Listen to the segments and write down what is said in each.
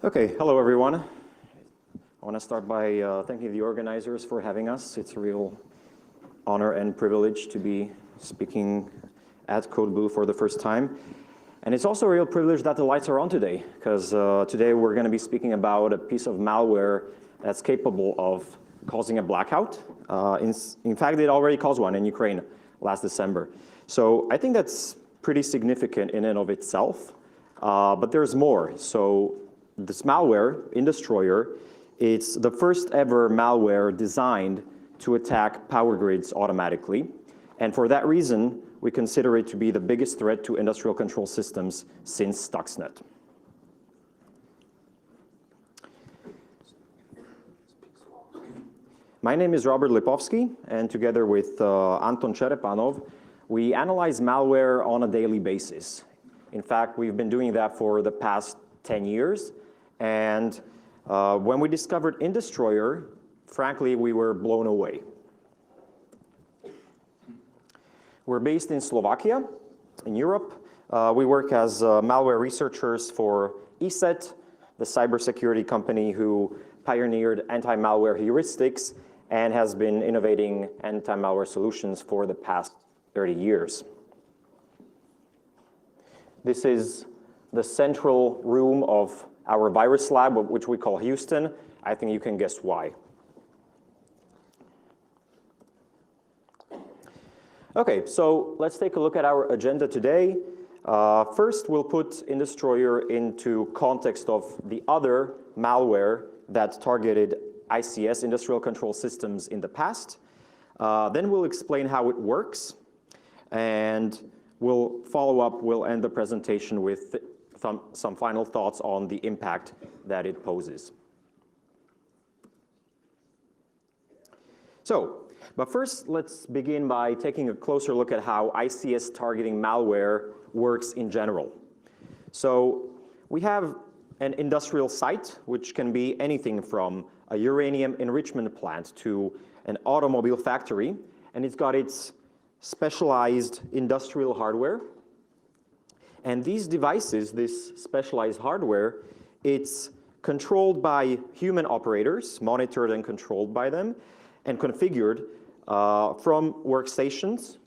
Okay, hello everyone. I want to start by thanking the organizers for having us. It's a real honor and privilege to be speaking at Code Blue for the first time. And it's also a real privilege that the lights are on today, because today we're going to be speaking about a piece of malware that's capable of causing a blackout. In fact, it already caused one in Ukraine last December. So I think that's pretty significant in and of itself, but there's more. So this malware, Industroyer, it's the first ever malware designed to attack power grids automatically. And for that reason, we consider it to be the biggest threat to industrial control systems since Stuxnet. My name is Robert Lipovsky, and together with Anton Cherepanov, we analyze malware on a daily basis. In fact, we've been doing that for the past 10 years. And when we discovered Industroyer, frankly, we were blown away. We're based in Slovakia, in Europe. We work as malware researchers for ESET, the cybersecurity company who pioneered anti-malware heuristics and has been innovating anti-malware solutions for the past 30 years. This is the central room of our virus lab, which we call Houston. I think you can guess why. Okay, so let's take a look at our agenda today. First, we'll put Industroyer into context of the other malware that targeted ICS, industrial control systems, in the past. Then we'll explain how it works, and we'll follow up, we'll end the presentation with some final thoughts on the impact that it poses. But first, let's begin by taking a closer look at how ICS targeting malware works in general. So we have an industrial site, which can be anything from a uranium enrichment plant to an automobile factory, and it's got its specialized industrial hardware. And these devices, this specialized hardware, it's controlled by human operators, monitored and controlled by them, and configured from workstations,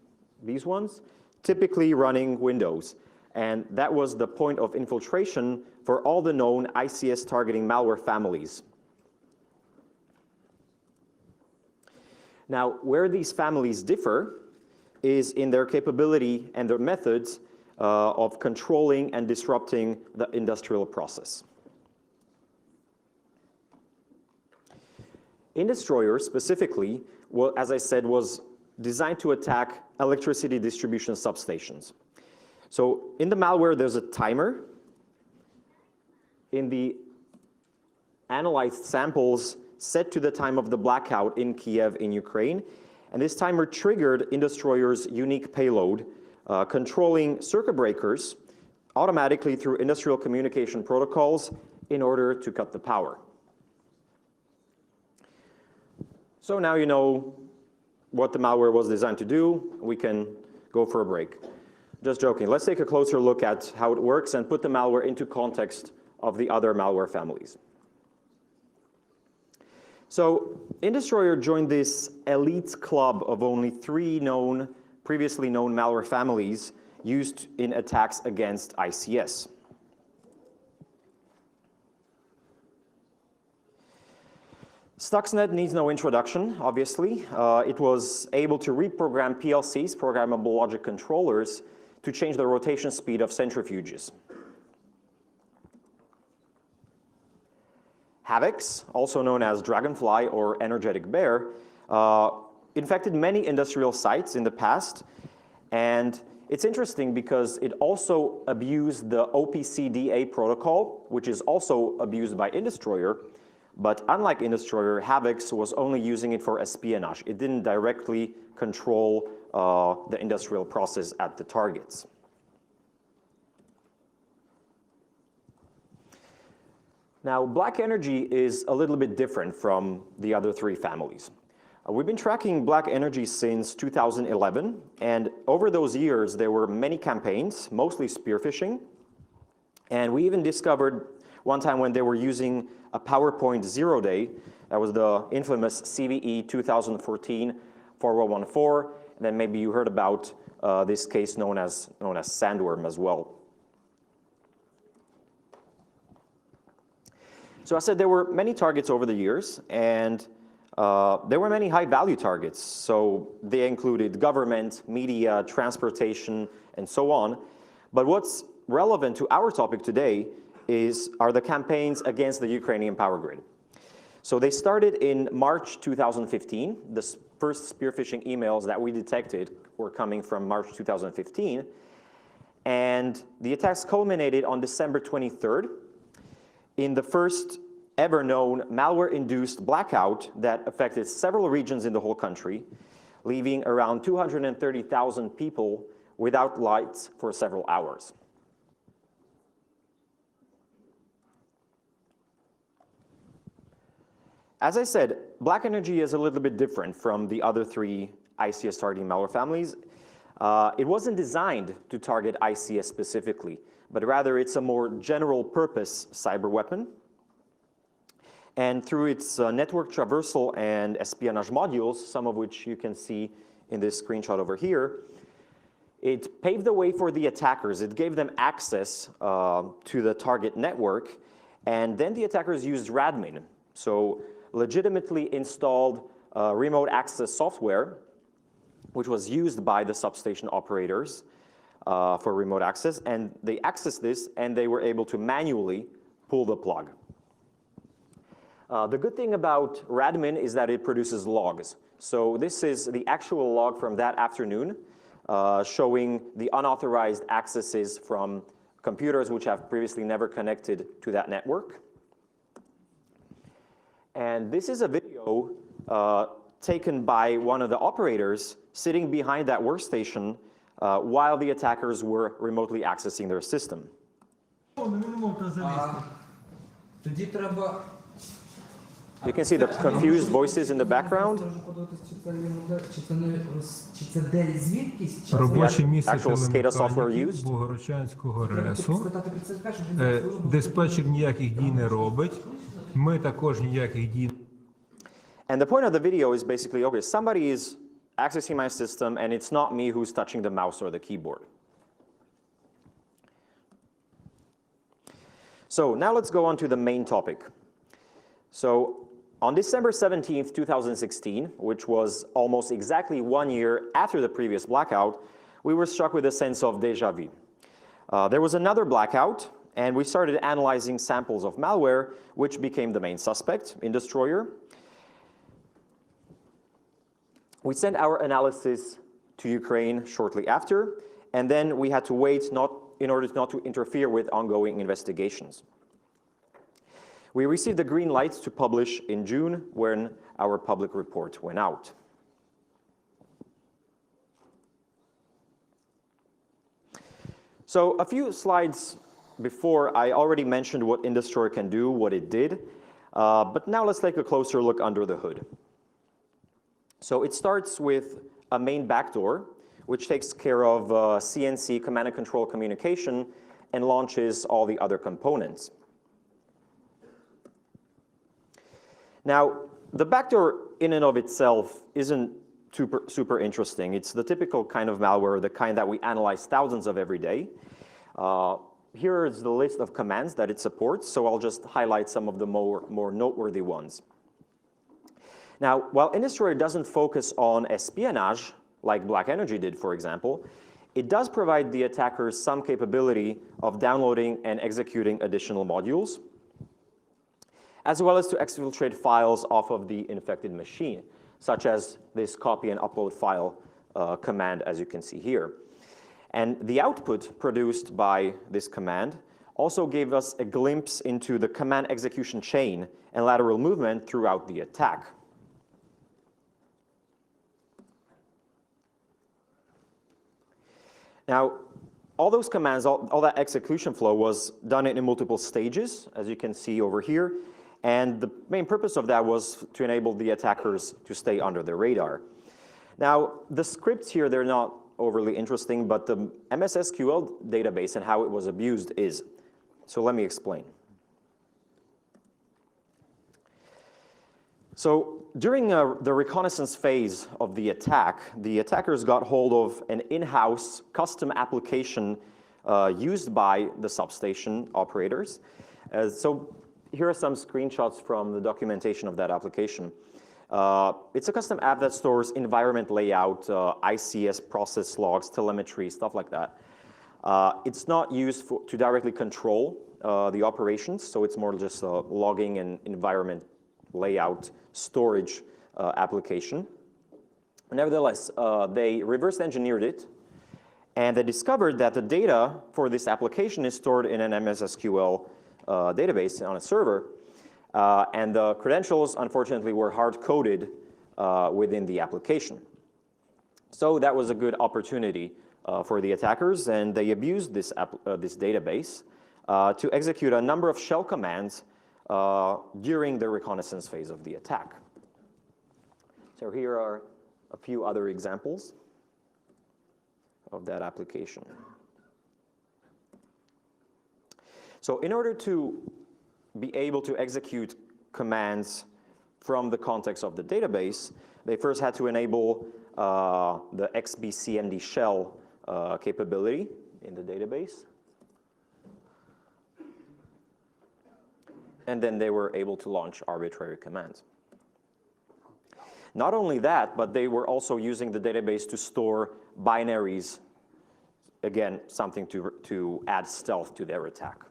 these ones, typically running Windows. And that was the point of infiltration for all the known ICS targeting malware families. Now, where these families differ is in their capability and their methods of controlling and disrupting the industrial process. Industroyer specifically, well, as I said, was designed to attack electricity distribution substations. So in the malware, there's a timer. In the analyzed samples set to the time of the blackout in Kiev in Ukraine, and this timer triggered Industroyer's unique payload, controlling circuit breakers automatically through industrial communication protocols in order to cut the power. So now you know what the malware was designed to do. We can go for a break. Just joking. Let's take a closer look at how it works and put the malware into context of the other malware families. So Industroyer joined this elite club of only 3 previously known malware families used in attacks against ICS. Stuxnet needs no introduction, obviously. It was able to reprogram PLCs, programmable logic controllers, to change the rotation speed of centrifuges. Havocs, also known as Dragonfly or Energetic Bear, infected many industrial sites in the past, and it's interesting because it also abused the OPCDA protocol, which is also abused by Industroyer, but unlike Industroyer, Havocs was only using it for espionage. It didn't directly control the industrial process at the targets. Now, Black Energy is a little bit different from the other 3 families. We've been tracking Black Energy since 2011, and over those years, there were many campaigns, mostly spear phishing, and we even discovered one time when they were using a PowerPoint 0-day. That was the infamous CVE 2014-4114. And then maybe you heard about this case known as Sandworm as well. So I said there were many targets over the years, and there were many high-value targets. So they included government, media, transportation, and so on. But what's relevant to our topic today are the campaigns against the Ukrainian power grid. So they started in March 2015. The first spear phishing emails that we detected were coming from March 2015. And the attacks culminated on December 23rd in the first ever known malware-induced blackout that affected several regions in the whole country, leaving around 230,000 people without lights for several hours. As I said, Black Energy is a little bit different from the other three ICS targeting malware families. It wasn't designed to target ICS specifically, but rather it's a more general purpose cyber weapon. And through its network traversal and espionage modules, some of which you can see in this screenshot over here, it paved the way for the attackers. It gave them access to the target network, and then the attackers used radmin. So legitimately installed remote access software, which was used by the substation operators for remote access, and they accessed this and they were able to manually pull the plug. The good thing about radmin is that it produces logs. So this is the actual log from that afternoon showing the unauthorized accesses from computers which have previously never connected to that network. And this is a video taken by one of the operators sitting behind that workstation while the attackers were remotely accessing their system. You can see the confused voices in the background. Робоче місце Actual SCADA software телемеханіків used. Богородчанського РЕСу. Диспетчер ніяких дій не робить. Ми також ніяких дій. And the point of the video is basically, okay, somebody is accessing my system and it's not me who's touching the mouse or the keyboard. So now let's go on to the main topic. So on December 17th, 2016, which was almost exactly 1 year after the previous blackout, we were struck with a sense of déjà vu. There was another blackout, and we started analyzing samples of malware, which became the main suspect, Industroyer. We sent our analysis to Ukraine shortly after, and then we had to wait in order not to interfere with ongoing investigations. We received the green light to publish in June when our public report went out. So a few slides before, I already mentioned what Industroyer can do, what it did, but now let's take a closer look under the hood. So it starts with a main backdoor, which takes care of CNC, command and control communication, and launches all the other components. Now, the backdoor in and of itself isn't super interesting. It's the typical kind of malware, the kind that we analyze thousands of every day. Here is the list of commands that it supports, so I'll just highlight some of the more noteworthy ones. Now, while Industroyer doesn't focus on espionage, like Black Energy did, for example, it does provide the attackers some capability of downloading and executing additional modules, as well as to exfiltrate files off of the infected machine, such as this copy and upload file command, as you can see here. And the output produced by this command also gave us a glimpse into the command execution chain and lateral movement throughout the attack. Now, all those commands, all that execution flow was done in multiple stages, as you can see over here. And the main purpose of that was to enable the attackers to stay under the radar. Now, the scripts here, they're not overly interesting, but the MS SQL database and how it was abused is. So let me explain. So during the reconnaissance phase of the attack, the attackers got hold of an in-house custom application used by the substation operators. So here are some screenshots from the documentation of that application. It's a custom app that stores environment layout, ICS process logs, telemetry, stuff like that. It's not used to directly control the operations, so it's more just a logging and environment layout storage application. Nevertheless, they reverse engineered it, and they discovered that the data for this application is stored in an MS SQL database on a server, and the credentials, unfortunately, were hard-coded within the application. So that was a good opportunity for the attackers, and they abused this database to execute a number of shell commands during the reconnaissance phase of the attack. So here are a few other examples of that application. So in order to be able to execute commands from the context of the database, they first had to enable the XBCMD shell capability in the database. And then they were able to launch arbitrary commands. Not only that, but they were also using the database to store binaries, again, something to add stealth to their attack.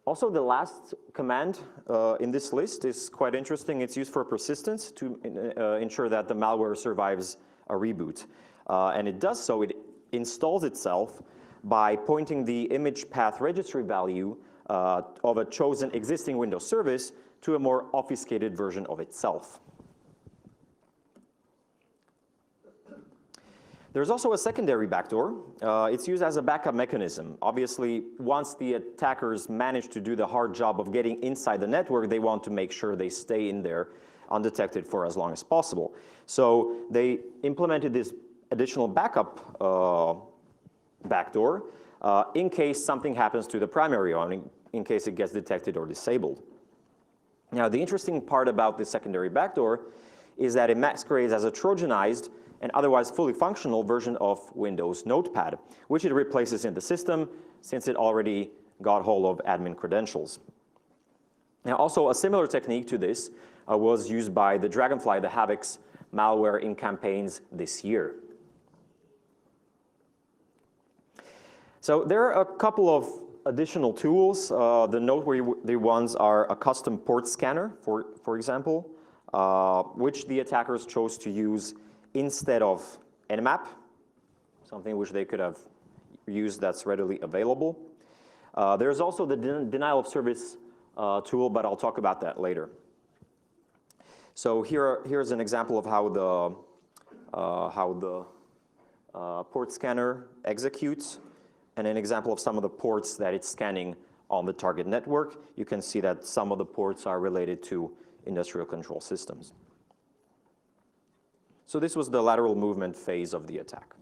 Also, the last command in this list is quite interesting. It's used for persistence to ensure that the malware survives a reboot. And it does so, it installs itself by pointing the image path registry value of a chosen existing Windows service to a more obfuscated version of itself. There's also a secondary backdoor. It's used as a backup mechanism. Obviously, once the attackers manage to do the hard job of getting inside the network, they want to make sure they stay in there undetected for as long as possible. So they implemented this additional backup backdoor in case something happens to the primary one, in case it gets detected or disabled. Now, the interesting part about this secondary backdoor is that it masquerades as a Trojanized and otherwise fully functional version of Windows Notepad, which it replaces in the system since it already got hold of admin credentials. Now, also a similar technique to this was used by the Dragonfly, the Havoc's malware in campaigns this year. So there are a couple of additional tools. The noteworthy ones are a custom port scanner, for example, which the attackers chose to use instead of Nmap, something which they could have used that's readily available. There's also the denial of service tool, but I'll talk about that later. So here's an example of how the port scanner executes, and an example of some of the ports that it's scanning on the target network. You can see that some of the ports are related to industrial control systems. So this was the lateral movement phase of the attack.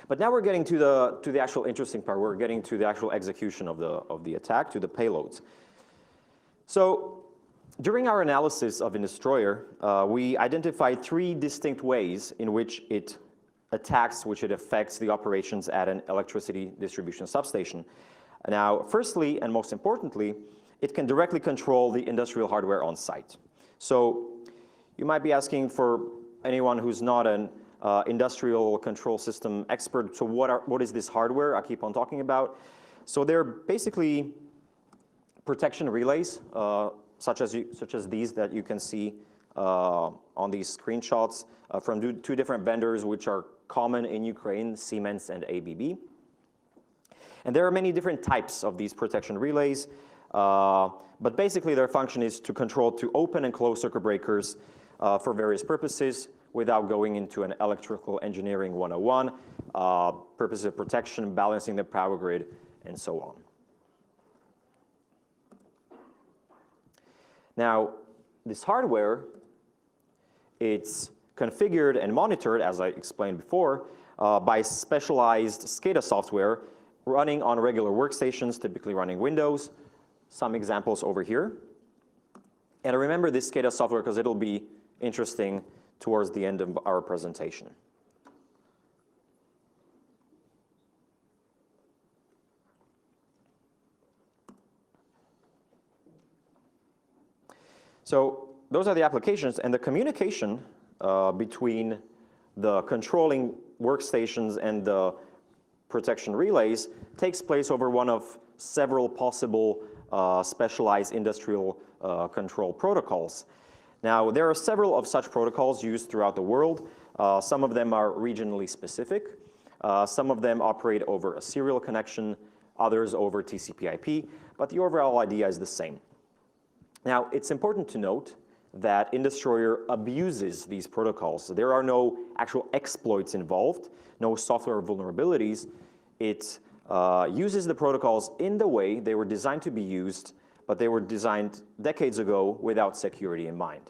But now we're getting to the actual interesting part. We're getting to the actual execution of the attack, to the payloads. So during our analysis of Industroyer, we identified 3 distinct ways in which it attacks, which it affects the operations at an electricity distribution substation. Now, firstly, and most importantly, it can directly control the industrial hardware on site. So you might be asking, for anyone who's not an industrial control system expert, so what is this hardware I keep on talking about? So they're basically protection relays, such as these that you can see on these screenshots from 2 different vendors which are common in Ukraine, Siemens and ABB. And there are many different types of these protection relays, but basically their function is to control to open and close circuit breakers for various purposes without going into an electrical engineering 101, purposes of protection, balancing the power grid, and so on. Now, this hardware, it's configured and monitored, as I explained before, by specialized SCADA software running on regular workstations, typically running Windows. Some examples over here. And remember this SCADA software because it'll be interesting towards the end of our presentation. So those are the applications, and the communication between the controlling workstations and the protection relays takes place over one of several possible specialized industrial control protocols. Now, there are several of such protocols used throughout the world. Some of them are regionally specific. Some of them operate over a serial connection, others over TCP/IP, but the overall idea is the same. Now, it's important to note that Industroyer abuses these protocols. So there are no actual exploits involved, no software vulnerabilities. It uses the protocols in the way they were designed to be used, but they were designed decades ago without security in mind.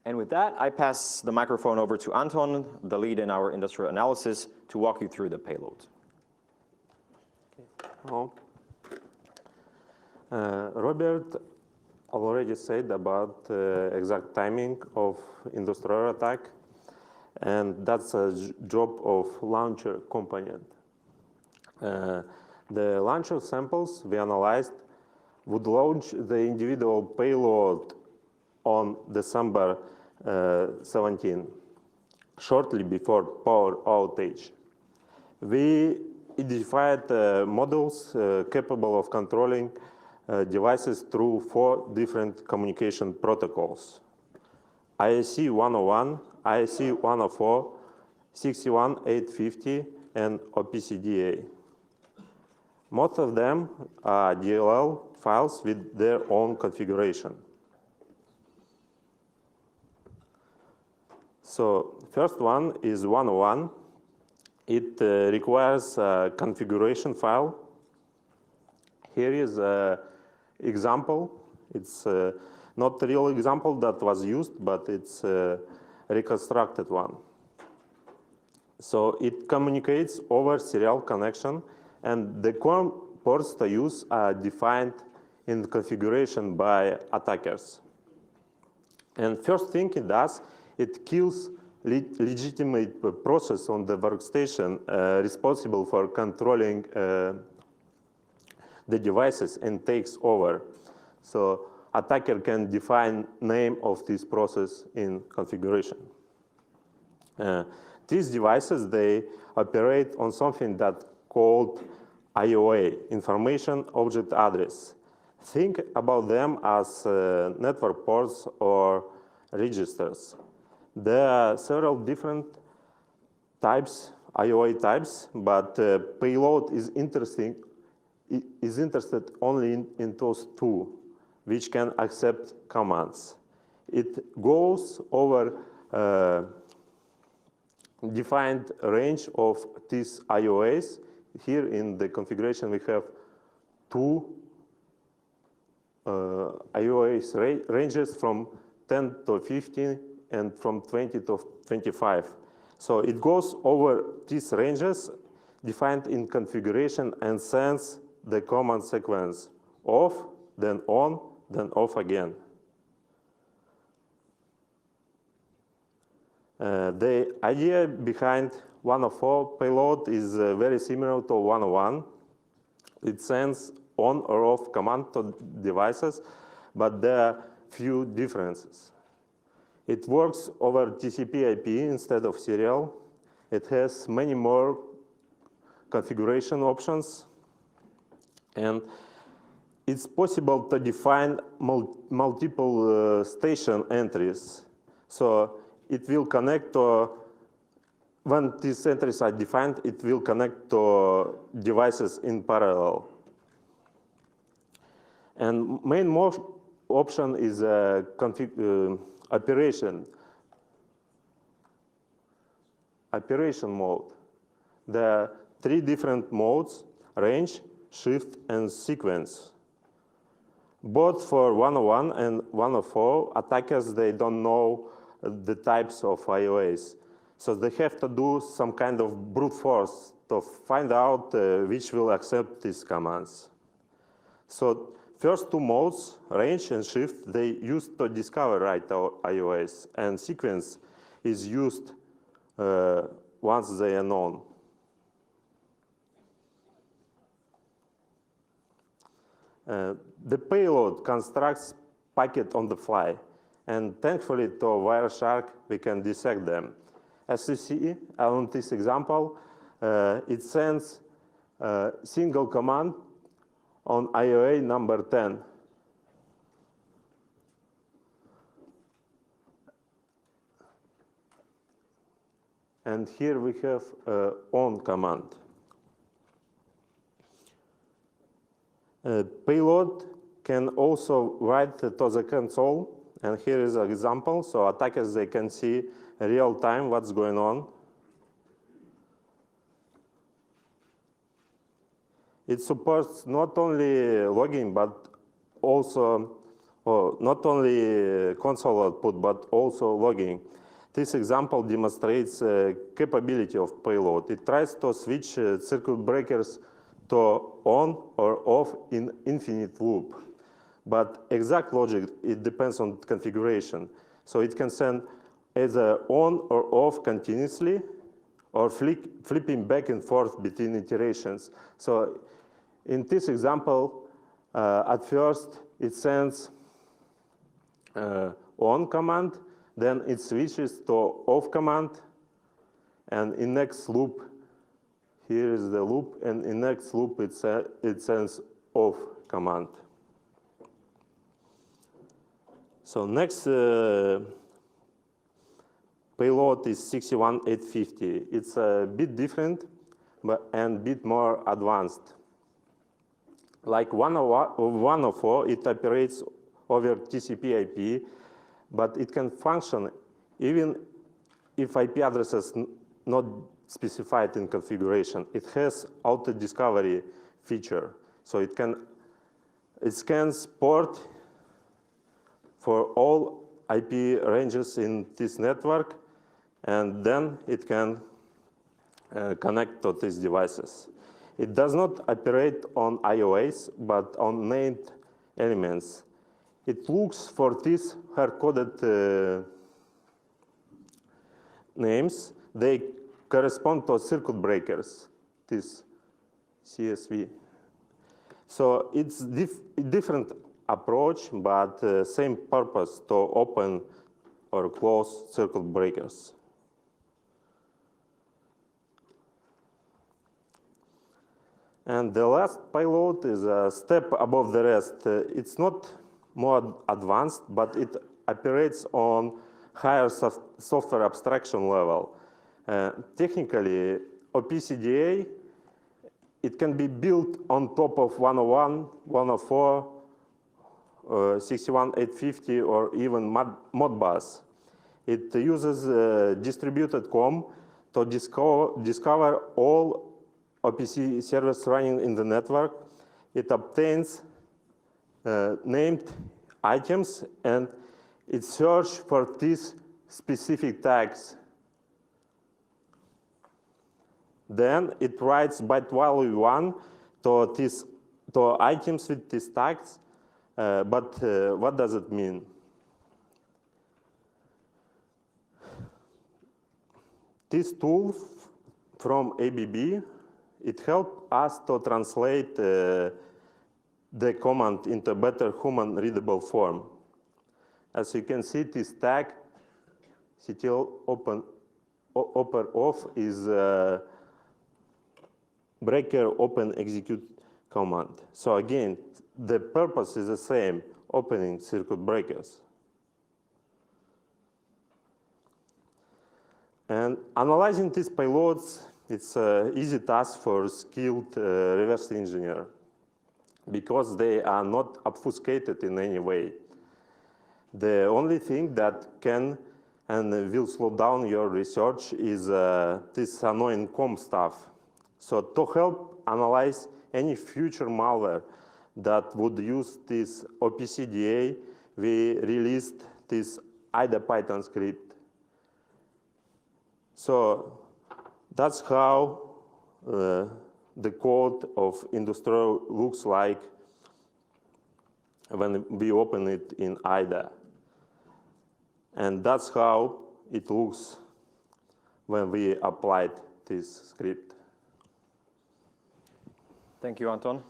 And with that, I pass the microphone over to Anton, the lead in our industrial analysis, to walk you through the payload. Hello. Robert already said about exact timing of Industroyer attack, and that's a job of launcher component. The launcher samples we analyzed would launch the individual payload on December 17, shortly before power outage. We identified models capable of controlling devices through 4 different communication protocols: ISC 101, ISC 104, 61850, and OPCDA. Most of them are DLL files with their own configuration. So first one is 101. It requires a configuration file. Here is an example. It's not a real example that was used, but it's a reconstructed one. So it communicates over serial connection, and the ports to use are defined in the configuration by attackers. And first thing it does, it kills legitimate process on the workstation responsible for controlling the devices and takes over. So attacker can define name of this process in configuration. These devices, they operate on something that called IOA, Information Object Address. Think about them as network ports or registers. There are several different types, IOA types, but payload is interested only in those 2, which can accept commands. It goes over defined range of these IOAs. Here in the configuration, we have 2 IOAs ranges from 10 to 15 and from 20 to 25. So it goes over these ranges defined in configuration and sends the command sequence: off, then on, then off again. The idea behind 104 payload is very similar to 101. It sends on or off command to devices, but there are few differences. It works over TCP/IP instead of serial. It has many more configuration options, and it's possible to define multiple station entries. So it will connect to, when these entries are defined, it will connect to devices in parallel. And main option is operation mode. There are 3 different modes: range, shift, and sequence. Both for 101 and 104, attackers, they don't know the types of IOAs. So they have to do some kind of brute force to find out which will accept these commands. So first two modes, range and shift, they used to discover write iOS, and sequence is used once they are known. The payload constructs packet on the fly, and thankfully to Wireshark we can dissect them. As you see on this example, it sends a single command on IOA number 10. And here we have on command. Payload can also write to the console, and here is an example. So attackers, they can see real time what's going on. It supports not only logging, but also, not only console output, but also logging. This example demonstrates capability of payload. It tries to switch circuit breakers to on or off in infinite loop. But exact logic, it depends on configuration. So it can send either on or off continuously, or flipping back and forth between iterations. So in this example, at first it sends on command, then it switches to off command, and in next loop, here is the loop, and in next loop it sends off command. So next payload is 61850. It's a bit different, and bit more advanced. Like 104, it operates over TCP/IP, but it can function even if IP addresses not specified in configuration. It has auto-discovery feature, so it scans port for all IP ranges in this network, and then it can connect to these devices. It does not operate on iOS, but on named elements. It looks for these hard-coded names. They correspond to circuit breakers, this CSV. So it's a different approach, but same purpose, to open or close circuit breakers. And the last payload is a step above the rest. It's not more advanced, but it operates on higher software abstraction level. Technically, OPCDA, it can be built on top of 101, 104, 61850, or even Modbus. It uses distributed COM to discover all OPC servers running in the network. It obtains named items, and it searches for these specific tags. Then it writes byte value 1 to items with these tags. But what does it mean? This tool from ABB, it helped us to translate the command into better human-readable form. As you can see, this tag, ctl open off, is breaker open execute command. So again, the purpose is the same, opening circuit breakers. And analyzing these payloads, it's an easy task for a skilled reverse engineer, because they are not obfuscated in any way. The only thing that can and will slow down your research is this annoying COM stuff. So to help analyze any future malware that would use this OPCDA, we released this IDA Python script. So that's how the code of Industroyer looks like when we open it in IDA. And that's how it looks when we applied this script. Thank you, Anton.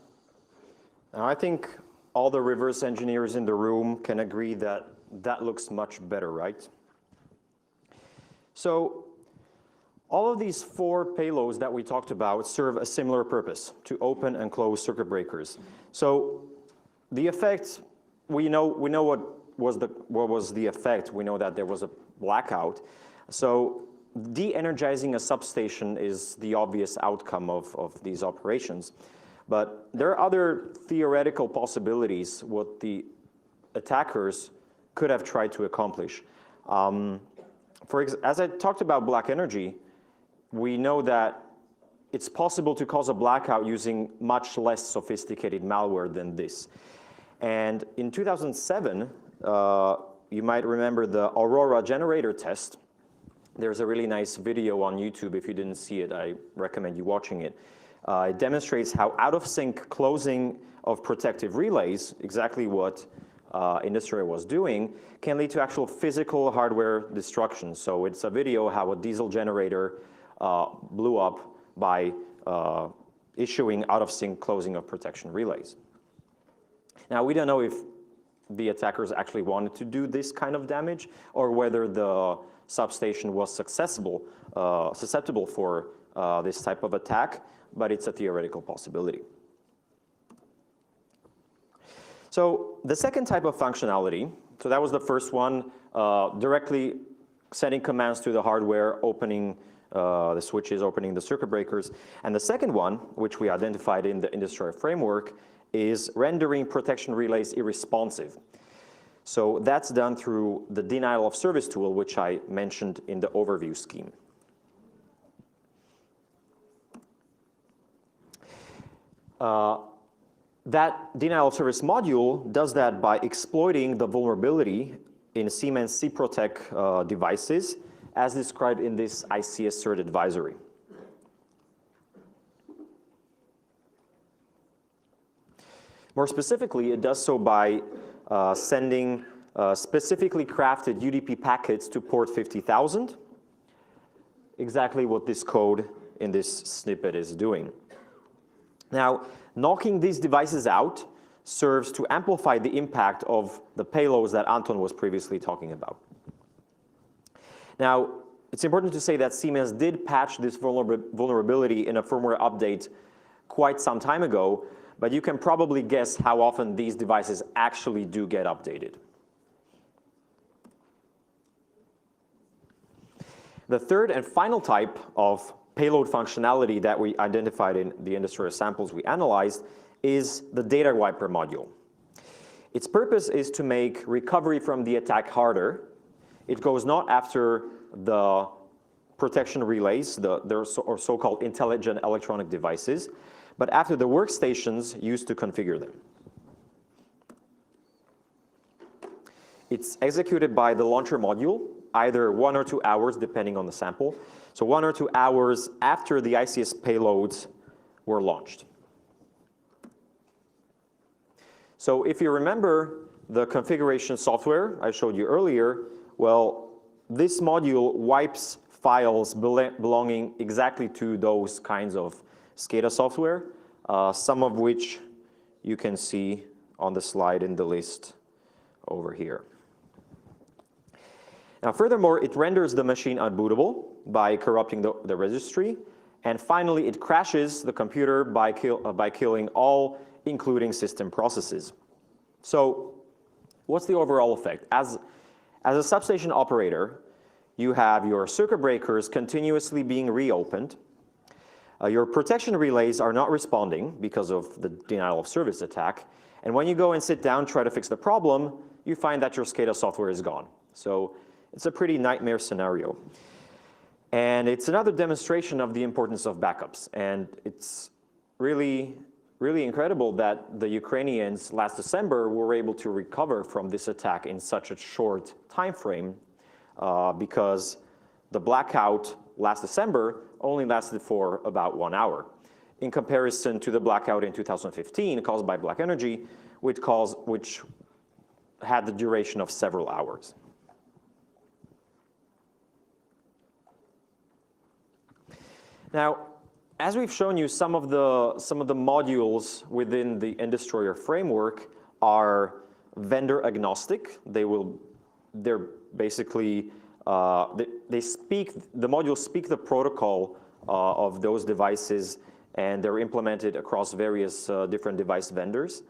Now, I think all the reverse engineers in the room can agree that that looks much better, right? So all of these 4 payloads that we talked about serve a similar purpose, to open and close circuit breakers. So the effect, we know what was the effect. We know that there was a blackout. So de-energizing a substation is the obvious outcome of these operations. But there are other theoretical possibilities what the attackers could have tried to accomplish. As I talked about black energy, we know that it's possible to cause a blackout using much less sophisticated malware than this. And in 2007, you might remember the Aurora generator test. There's a really nice video on YouTube. If you didn't see it, I recommend you watching it. It demonstrates how out-of-sync closing of protective relays, exactly what Industroyer was doing, can lead to actual physical hardware destruction. So it's a video how a diesel generator blew up by issuing out-of-sync closing of protection relays. Now, we don't know if the attackers actually wanted to do this kind of damage or whether the substation was susceptible for this type of attack, but it's a theoretical possibility. So the second type of functionality, so that was the first one, directly sending commands to the hardware, opening the switches, opening the circuit breakers. And the second one, which we identified in the Industroyer framework, is rendering protection relays irresponsive. So that's done through the denial of service tool, which I mentioned in the overview scheme. That denial of service module does that by exploiting the vulnerability in Siemens cProtect devices as described in this IC Assert advisory. More specifically, it does so by sending specifically crafted UDP packets to port 50,000, exactly what this code in this snippet is doing. Now, knocking these devices out serves to amplify the impact of the payloads that Anton was previously talking about. Now, it's important to say that Siemens did patch this vulnerability in a firmware update quite some time ago, but you can probably guess how often these devices actually do get updated. The third and final type of payload functionality that we identified in the Industroyer samples we analyzed is the data wiper module. Its purpose is to make recovery from the attack harder. It goes not after the protection relays, their so-called intelligent electronic devices, but after the workstations used to configure them. It's executed by the launcher module, either 1 or 2 hours, depending on the sample. So 1 or 2 hours after the ICS payloads were launched. So if you remember the configuration software I showed you earlier, well, this module wipes files belonging exactly to those kinds of SCADA software, some of which you can see on the slide in the list over here. Now, furthermore, it renders the machine unbootable by corrupting the registry. And finally, it crashes the computer by killing all, including system processes. So what's the overall effect? As a substation operator, you have your circuit breakers continuously being reopened. Your protection relays are not responding because of the denial of service attack. And when you go and sit down, try to fix the problem, you find that your SCADA software is gone. So it's a pretty nightmare scenario. And it's another demonstration of the importance of backups. And it's really, really incredible that the Ukrainians last December were able to recover from this attack in such a short time frame because the blackout last December only lasted for about 1 hour. In comparison to the blackout in 2015 caused by black energy, which had the duration of several hours. Now, as we've shown you, some of the modules within the Industroyer framework are vendor agnostic. They're basically the modules speak the protocol of those devices, and they're implemented across various different device vendors,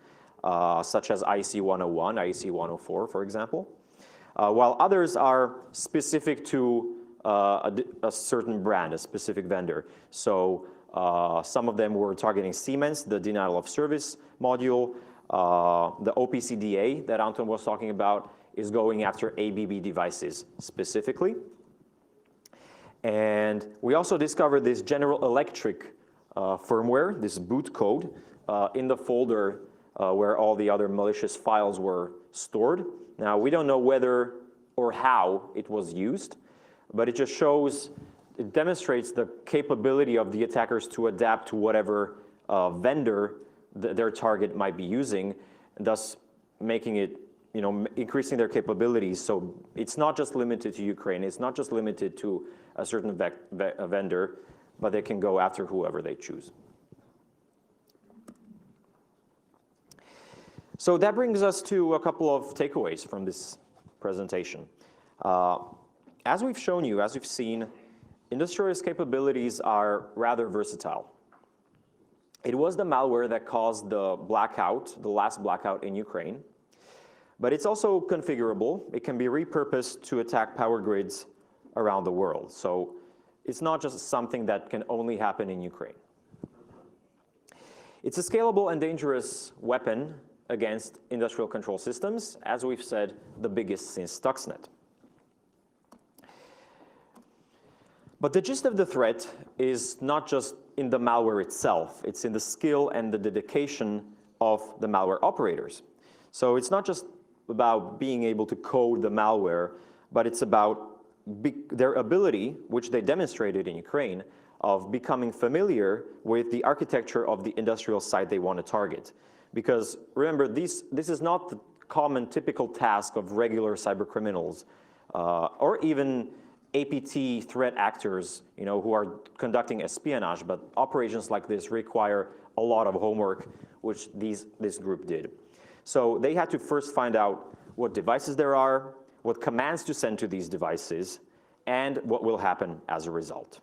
such as IEC101, IEC104, for example, while others are specific to a certain brand, a specific vendor. So some of them were targeting Siemens, the denial of service module. The OPCDA that Anton was talking about is going after ABB devices specifically. And we also discovered this General Electric firmware, this boot code, in the folder where all the other malicious files were stored. Now, we don't know whether or how it was used, but it just shows, it demonstrates the capability of the attackers to adapt to whatever vendor their target might be using, and thus making it, increasing their capabilities. So it's not just limited to Ukraine, it's not just limited to a certain vendor, but they can go after whoever they choose. So that brings us to a couple of takeaways from this presentation. As we've shown you, as we've seen, Industroyer's capabilities are rather versatile. It was the malware that caused the blackout, the last blackout in Ukraine, but it's also configurable. It can be repurposed to attack power grids around the world. So it's not just something that can only happen in Ukraine. It's a scalable and dangerous weapon against industrial control systems, as we've said, the biggest since Stuxnet. But the gist of the threat is not just in the malware itself, it's in the skill and the dedication of the malware operators. So it's not just about being able to code the malware, but it's about their ability, which they demonstrated in Ukraine, of becoming familiar with the architecture of the industrial site they want to target. Because remember, this is not the common typical task of regular cyber criminals or even APT threat actors, who are conducting espionage, but operations like this require a lot of homework, which this group did. So they had to first find out what devices there are, what commands to send to these devices, and what will happen as a result.